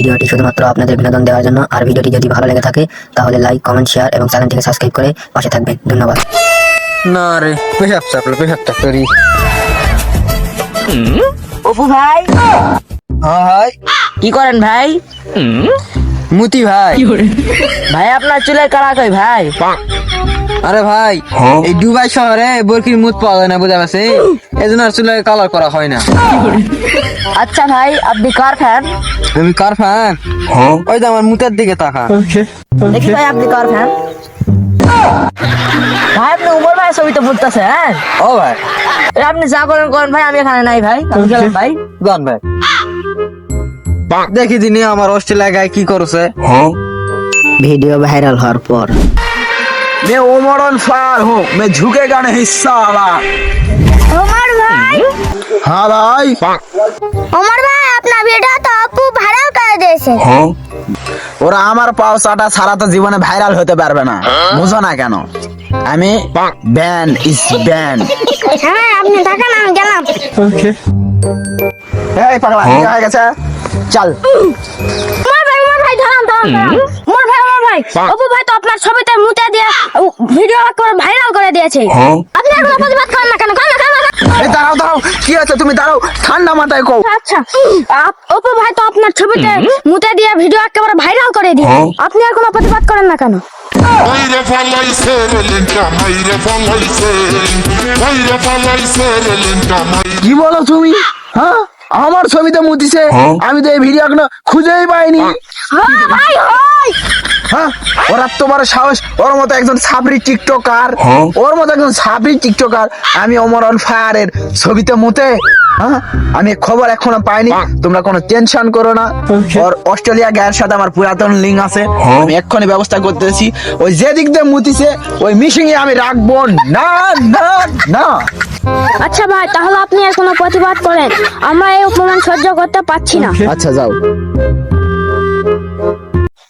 ভিডিওটি শুধুমাত্র আপনাদের বিনোদন দেওয়ার জন্য। আর ভিডিওটি যদি ভালো লেগে থাকে তাহলে লাইক, কমেন্ট, শেয়ার এবং চ্যানেলটিকে সাবস্ক্রাইব করে পাশে থাকবেন। ধন্যবাদ। না রে, পেশাবটা করি। অপু ভাই, হ্যাঁ ভাই, কি করেন ভাই? মুতি ভাই। ভাই আপনার চুলের কালা কই ভাই? আরে ভাই, এই দুবাই শহরে বরকির মুত পাওয়া যায় না, বুঝা গেছে? এই জন্য আর চুলে কালার করা হয় না। আচ্ছা ভাই, আপনি কার ফ্যান? তুমি কার ফ্যান? ওই তো আমার মুতের দিকে তাকা। দেখি ভাই আপনি কার ফ্যান? ভাই আপনি উমর ভাই ছবি তো পড়তেছে, হ্যাঁ? ও ভাই, আপনি যা করেন করেন ভাই, আমি এখানে নাই ভাই, আমি গেলাম ভাই। জান ভাই, দেখি দিনে আমার অস্ট্রেলিয়া গায়ে কি করছে। ভিডিও ভাইরাল হওয়ার পর मैं उमर ऑन फायर हूँ, मैं झुकेगा नहीं साला। ওমর ভাই, हाँ भाई, ওমর ভাই আপনার ভিডিও তো আপু ভাইরাল করে দিয়েছে। ওরা আমার পাও চাটা ছাড়া তো জীবনে ভাইরাল হতে পারবে না, বুঝো না কেন? আমি ব্যান ইজ ব্যান। হ্যাঁ আপনি থাকেন, আমি গেলাম। এই পাগলা কি হয়ে গেছে? চল। ওমর ভাই দাঁড়ান দাঁড়ান দাঁড়ান। ওমর ভাই, আপু ভাই তো আপনার ছবিতে মুতে দিয়ে ভিডিও করে ভাইরাল করে দিয়েছে। আপনি এখন প্রতিবাদ করেন না কেন? করেন না। এই দাঁড়াও দাঁড়াও, কি আছে তুমি দাঁড়াও, ঠান্ডা মাথায় কও। আচ্ছা, আপু ভাই তো আপনার ছবিতে মুতে দিয়ে ভিডিও একেবারে ভাইরাল করে দিয়ে, আপনি আর কোনো প্রতিবাদ করেন না কেন? Mayre fallaise lenta, mayre fallaise lenta, কি বলো তুমি? হ্যাঁ, আমার ছবিতে মুতিছে, আমি তো এই ভিডিও এখনো খুঁজেই পাইনি। হ্যাঁ ভাই হয়। হ্যাঁ, ওরা তোমার সাহস, ওর মতো একজন ছাপরি টিকটকার, আমি ওমর অন ফায়ারের ছবিতে মুতে। হ্যাঁ, আমি খবর এখনো পাইনি, তোমরা কোনো টেনশন করো না। ওর অস্ট্রেলিয়া গায়ের সাথে আমার পুরাতন লিঙ্ক আছে, আমি এক্ষুনি ব্যবস্থা করতেছি। ওই যে দিক দিয়ে মুতিছে ওই মিশিং এ আমি রাখবো না না না। আচ্ছা ভাই, তাহলে আপনি আর কোনো প্রতিবাদ করেন, আমরা এই অপমান সহ্য করতে পারছি না। আচ্ছা যাও।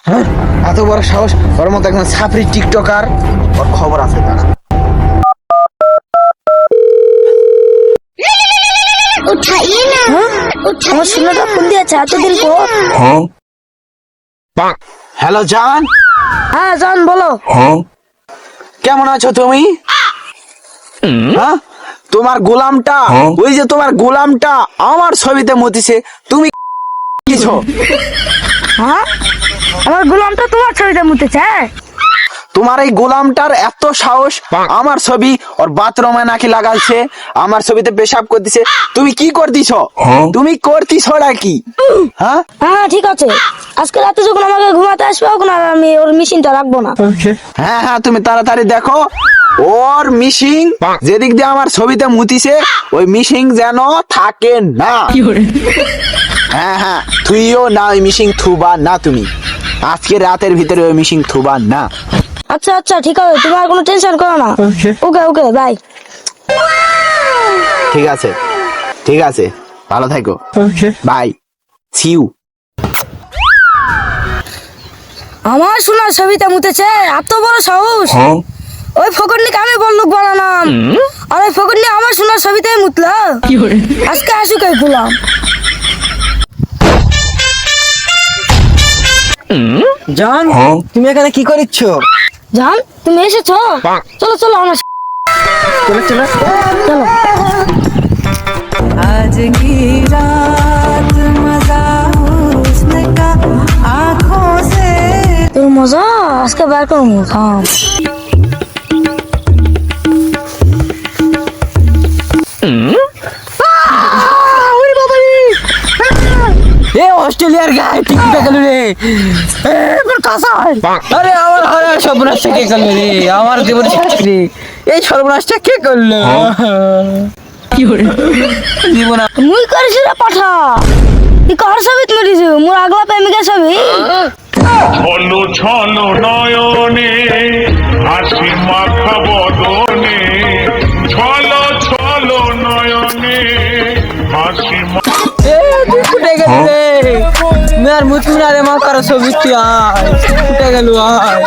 হ্যাঁ, এত বড় সাহস, ওর মতো একজন ছাপরি টিকটকার, ওর খবর আছে তারা। উঠাইয়ে না, আমার শুনেটা ফোন দিয়েছে এতদিন পর। হ্যালো জান, হ্যাঁ জান বলো। কেমন আছো তুমি? হ্যাঁ, তোমার গোলামটা, ওই যে তোমার গোলামটা আমার ছবিতে মতিছে, তুমি কিছু? হ্যাঁ, আমার গোলামটা তোমার ছবিতে মুতেছে? তোমার এই গোলামটার এত সাহস, আমার ছবি ওর বাথরুমে নাকি লাগাইছে, আমার ছবিতে পেশাব করতেছে, তুমি কি করতিছ? তুমি করতিছ কি? হ্যাঁ হ্যাঁ ঠিক আছে, আজকে রাতে যখন আমাকে ঘুমাতে আসবে তখন আর আমি ওর মেশিনটা রাখবো না। হ্যাঁ হ্যাঁ, তুমি তাড়াতাড়ি দেখো ওর মিশিং যেদিক দিয়ে আমার ছবিতে মুতিছে, ওই মিশিং যেন থাকে না। হ্যাঁ হ্যাঁ, তুইও না ওই মিশিং থুবা না, তুমি আজকে রাতের ভিতরে ওই মিশিং থুবা না। আচ্ছা আচ্ছা ঠিক আছে, তুমি আর কোনো টেনশন করো না। ওকে ওকে বাই। ঠিক আছে ঠিক আছে, ভালো থাকো, বাই, সি ইউ। আমার সোনার ছবিতে মুতেছে, এত বড় সাহস! ওই ফকরনিকে আমি বললুক বানালাম, আর ওই ফকরনি আমার সোনার ছবিতে মুতলো। আজকে আসুক এই গোলাম। জান, তুমি এখানে কি করিচ্ছ? জান তুমি এসেছো, চলো চলো আমার সাথে। চলো চলো চলো। आज की रात मजा हुस्न का आँखों से তোর মজা আজকে বের করবো। থাম। এ অস্ট্রেলিয়ার গায়ে টিকটক গেল রে, আরে আমার সর্বনাশটা কে করলো রে, আমার জীবনে শেষ রে, এই সর্বনাশটা কে করলো? জীবন মুই করিস রে পাঠা, তুই কার ছবি তুলিস? মোর আগলা প্রেমিকের ছবি। ছলো ছলো নয়নে, হাসি মাখা বদনে, ছলো ছলো নয়নে, হাসি ফুটে গেল রে, মেয়ার মুতমিনা রে মা কারো ছবি তুই আয়, ফুটে গেল আয়।